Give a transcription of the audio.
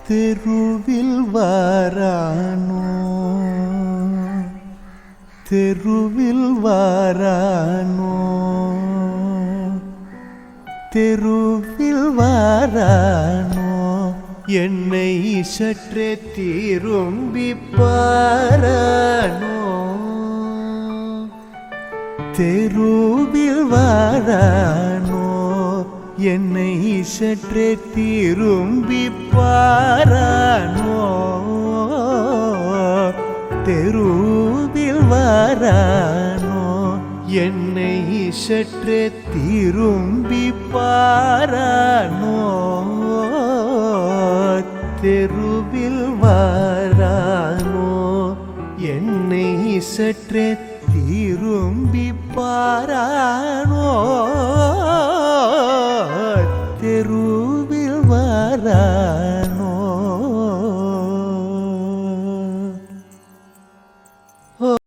தெருவில் வாரானோ தெருவில் வாரானோ தெருவில் வாரானோ என்னை சற்றே திரும்பி பாரானோ தெருவில் வாரானோ என்னை சற்றே திரும்பி பாரானோ தெருவில் வாரானோ என்னை சற்றே திரும்பி பாரானோ தெருவில் வாரானோ என்னை சற்றே திரும்பி பாரானோ தெருவில் வாரானோ